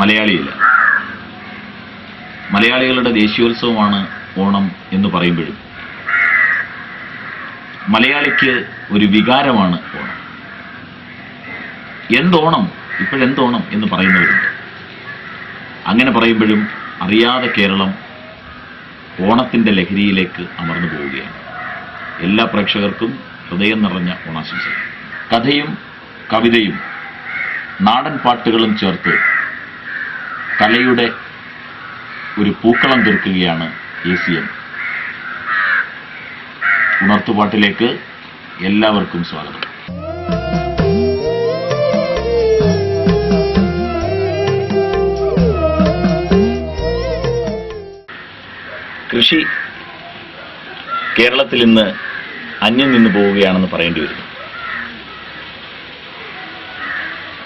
മലയാളിയില്ല. മലയാളികളുടെ ദേശീയോത്സവമാണ് ഓണം എന്ന് പറയുമ്പോഴും മലയാളിക്ക് ഒരു വികാരമാണ് ഓണം. എന്തോണം, ഇപ്പോഴെന്തോണം എന്ന് പറയുന്നവരുണ്ട്. അങ്ങനെ പറയുമ്പോഴും അറിയാതെ കേരളം ഓണത്തിൻ്റെ ലഹരിയിലേക്ക് അമർന്നു പോവുകയാണ്. എല്ലാ പ്രേക്ഷകർക്കും ഹൃദയം നിറഞ്ഞ ഓണാശംസകൾ. കഥയും കവിതയും നാടൻ പാട്ടുകളും ചേർത്ത് കലയുടെ ഒരു പൂക്കളം തീർക്കുകയാണ് ACM. ഉണർത്തുപാട്ടിലേക്ക് എല്ലാവർക്കും സ്വാഗതം. കൃഷി കേരളത്തിൽ ഇന്ന് അന്യം നിന്ന് പോവുകയാണെന്ന് പറയേണ്ടി വരുന്നു.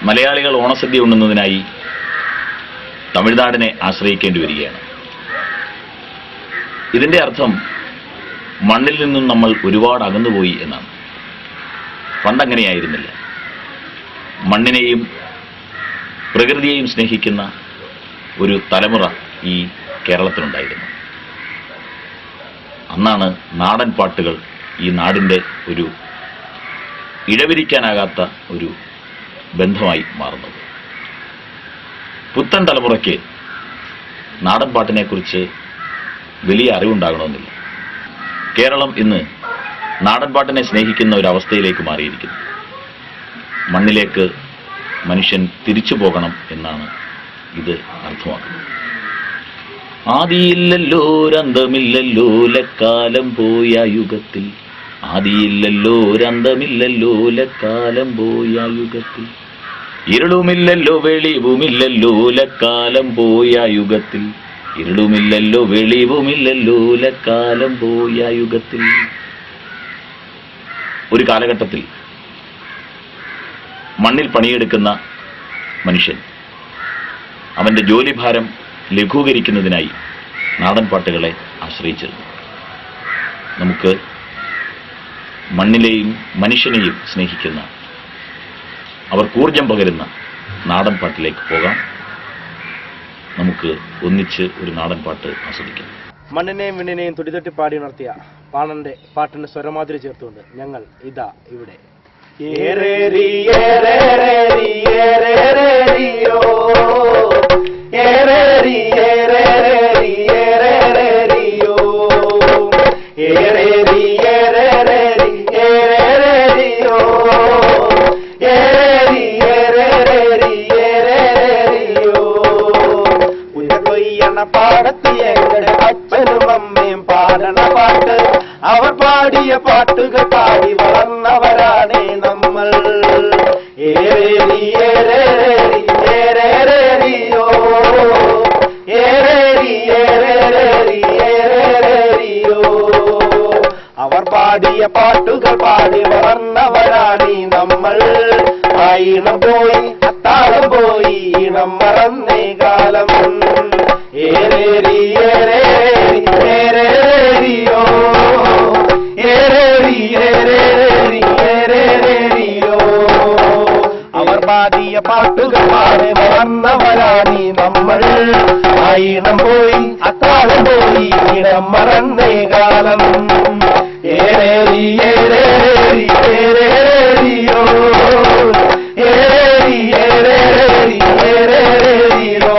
മലയാളികൾ ഓണസദ്യ ഉണ്ണുന്നതിനായി തമിഴ്നാടിനെ ആശ്രയിക്കേണ്ടി വരികയാണ്. ഇതിൻ്റെ അർത്ഥം മണ്ണിൽ നിന്നും നമ്മൾ ഒരുപാട് അകന്നുപോയി എന്നാണ്. പണ്ടങ്ങനെയായിരുന്നില്ല. മണ്ണിനെയും പ്രകൃതിയെയും സ്നേഹിക്കുന്ന ഒരു തലമുറ ഈ കേരളത്തിലുണ്ടായിരുന്നു. അന്നാണ് നാടൻ പാട്ടുകൾ ഈ നാടിൻ്റെ ഒരു ഇഴപിരിക്കാനാകാത്ത ഒരു ബന്ധമായി മാറുന്നത്. പുത്തൻ തലമുറയ്ക്ക് നാടൻ പാട്ടിനെക്കുറിച്ച് വലിയ അറിവുണ്ടാകണമെന്നില്ല. കേരളം ഇന്ന് നാടൻ പാട്ടിനെ സ്നേഹിക്കുന്ന ഒരവസ്ഥയിലേക്ക് മാറിയിരിക്കുന്നു. മണ്ണിലേക്ക് മനുഷ്യൻ തിരിച്ചു പോകണം എന്നാണ് ഇത് അർത്ഥമാക്കുന്നത്. ആദിയില്ലല്ലോ രന്തമില്ലല്ലോ ലക്കാലം പോയ യുഗത്തിൽ, ആദിയില്ലല്ലോ രന്തമില്ലല്ലോ ലക്കാലം പോയ യുഗത്തിൽ, ഇരുളുമില്ലല്ലോ വെളിവുമില്ലല്ലോ ലക്കാലം പോയ യുഗത്തിൽ, ഇരുളുമില്ലല്ലോ വെളിവുമില്ലല്ലോ ലക്കാലം പോയ യുഗത്തിൽ. ഒരു കാലഘട്ടത്തിൽ മണ്ണിൽ പണിയെടുക്കുന്ന മനുഷ്യൻ അവൻ്റെ ജോലിഭാരം ലഘൂകരിക്കുന്നതിനായി നാടൻ പാട്ടുകളെ ആശ്രയിച്ചിരുന്നു. നമുക്ക് മണ്ണിലെയും മനുഷ്യനെയും സ്നേഹിക്കുന്ന, അവർക്ക് ഊർജം പകരുന്ന നാടൻ പാട്ടിലേക്ക് പോകാം. നമുക്ക് ഒന്നിച്ച് ഒരു നാടൻ പാട്ട് ആസ്വദിക്കാം. മണ്ണിനെയും വിണ്ണിനെയും തുടിതൊട്ടി പാടി ഉണർത്തിയ പാണന്റെ പാട്ടിന് സ്വരമാതിരി ചേർത്തുകൊണ്ട് ഞങ്ങൾ ഇതാ ഇവിടെ. പാടത്തി എങ്ങളുടെ അച്ഛനും അമ്മയും പാടണ പാട്ട്, അവർ പാടിയ പാട്ടുകൾ പാടി വളർന്നവരാണേ നമ്മൾ. ഏരേരി ഏരേരി ഏരേരിയോ, ഏരേരി ഏരേരി ഏരേരിയോ, അവർ പാടിയ പാട്ടുകൾ പാടി വളർന്നവരാണീ നമ്മൾ. ആയിണം പോയി അത്താഴം പോയി ഇണം മറന്നേ കാലം. ഏരേരി ഏരേരി ഏരേരിയോ, ഏരേരി ഏരേരി ഏരേരിയോ, അവർ പാടിയ പാട്ടുകൾ പാടി വളർന്നവരാണീ നമ്മൾ. ആയിണം പോയി അത്താഴം പോയി ഇണം മറന്നേ കാലം. ഏരേരി ഏരേരി ഏരേരിയോ, ഏരേരി ഏരേരി ഏരേരിയോ,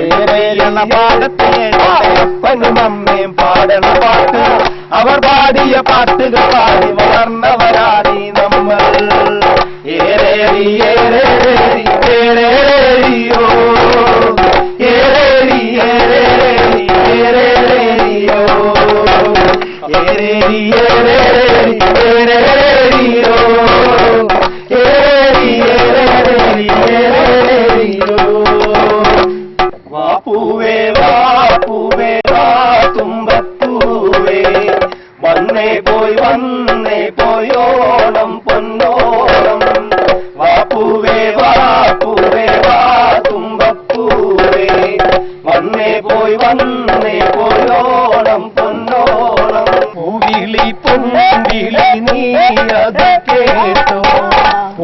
ഏരേരിയെന്ന പാടത്തെ അപ്പനും അമ്മയും പാടണ പാട്ട്, അവർ പാടിയ പാട്ടുകൾ പാടി വളർന്നവരാണീ നമ്മൾ. ഏരേരി ഏരേരി ഏരേരിയോ, ഏരേരി ഏരേരി ഏരേരിയോ, ഏരേരി ഏരേരി ഏരേരിയോ, ഏരേരി ഏരേരി ഏരേരിയോ. വാപ്പൂവേ വാപ്പൂവേ വാ തുമ്പപ്പൂവേ, വന്നേ പോയി ഓണം പൊന്നോണം. വാപ്പൂവേ വാപ്പൂവേ വാ തുമ്പപ്പൂവേ, വന്നേ പോയി ഓണം പൊന്നോണം. പൂവിളി പൊൻവിളി നീ അത് കേട്ടോ,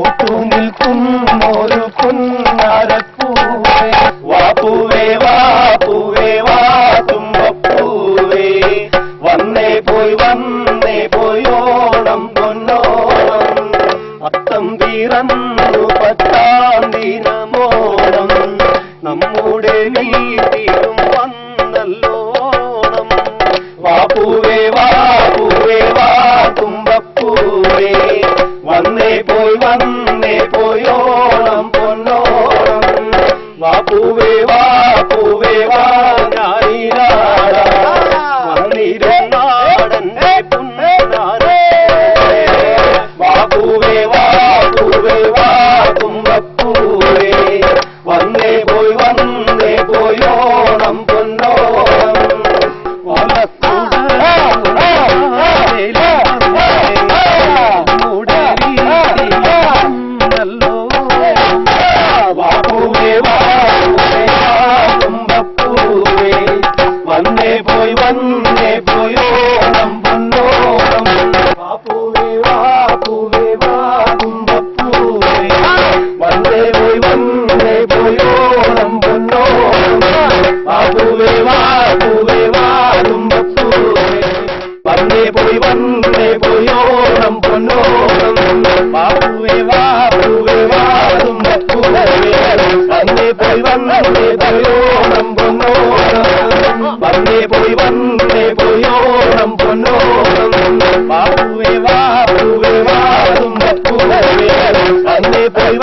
ഒത്തു നിൽക്കുന്നു ഒരു പുന്നാരപ്പൂവേ വാ പൂവേ വാ പൂവേ വാ തുമ്പപ്പൂവേ വന്നേ പോയി ഓണം പൊന്നോണം അത്തം തീറന്നു പത്താം ദിനമോണം നമ്മുടെ വീട്ടിലും വന്നല്ലോണം വാ പൂവേ വാ തുമ്പപ്പൂവേ വന്നേ പോയി ഓണം പൊന്നോണം വാ പൂവേ വാ ഞാനിരാടന്റെ പുന്നാരേ വാ പൂവേ വാ തുമ്പപ്പൂവേ വന്നേ പോയി ഓണം പൊന്നോണം വന്നേ പോയി ഓണം പൊന്നോണം വാ പൂവേ വാ തുമ്പപ്പൂവേ വന്നേ പോയി ഓണം പൊന്നോണം വാ പൂവേ വാ തുമ്പപ്പൂവേ വന്നേ പോയി ഓണം പൊന്നോണം വാ പൂവേ വാ തുമ്പപ്പൂവേ വന്നേ പോയി ഓണം പൊന്നോണം വന്നേ പോയി ഓണം പൊന്നോണം വാ പൂവേ വാ തുമ്പപ്പൂവേ വന്നേ പോയി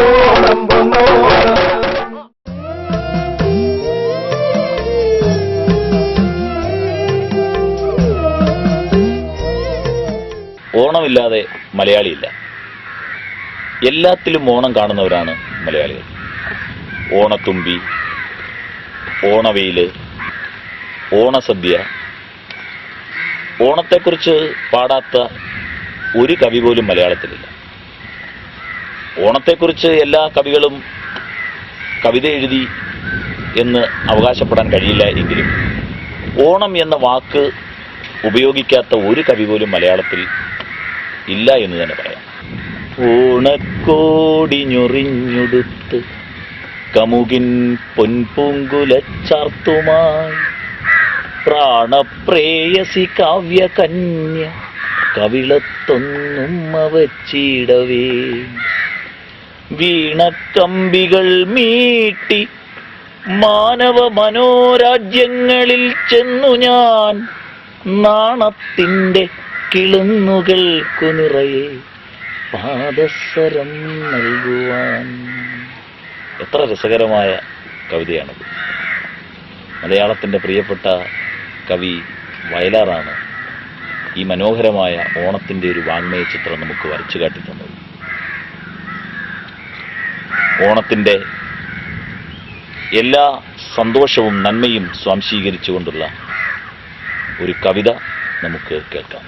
ഓണം പൊന്നോണം. ഓണമില്ലാതെ മലയാളിയില്ല. എല്ലാത്തിലും ഓണം കാണുന്നവരാണ് മലയാളികൾ. ഓണത്തുമ്പി, ഓണവെയിൽ, ഓണസദ്യ. ഓണത്തെക്കുറിച്ച് പാടാത്ത ഒരു കവി പോലും മലയാളത്തിലില്ല. ഓണത്തെക്കുറിച്ച് എല്ലാ കവികളും കവിത എഴുതി എന്ന് അവകാശപ്പെടാൻ കഴിയില്ല എങ്കിലും ഓണം എന്ന വാക്ക് ഉപയോഗിക്കാത്ത ഒരു കവി പോലും മലയാളത്തിൽ ഇല്ല എന്ന് തന്നെ പറയാം. ഓണക്കോടി ഞൊറിഞ്ഞുടുത്ത് കമുകിൻ പൊൻപൂങ്കുലച്ചാർത്തുമായി പ്രാണപ്രേയസി കാവ്യകന്യ കവിളത്തൊന്നുമ്മ വച്ചിടവേ വീണക്കമ്പികൾ മീട്ടി മാനവ മനോരാജ്യങ്ങളിൽ ചെന്നു ഞാൻ നാണത്തിൻ്റെ കിളുന്നുകൾക്കു നിറയെ പാദസരം നൽകുവാൻ. എത്ര രസകരമായ കവിതയാണത്. മലയാളത്തിൻ്റെ പ്രിയപ്പെട്ട കവി വയലാറാണ് ഈ മനോഹരമായ ഓണത്തിൻ്റെ ഒരു വാങ്മയ ചിത്രം നമുക്ക് വരച്ചു കാട്ടിത്തന്നത്. ഓണത്തിൻ്റെ എല്ലാ സന്തോഷവും നന്മയും സ്വാംശീകരിച്ചുകൊണ്ടുള്ള ഒരു കവിത നമുക്ക് കേൾക്കാം.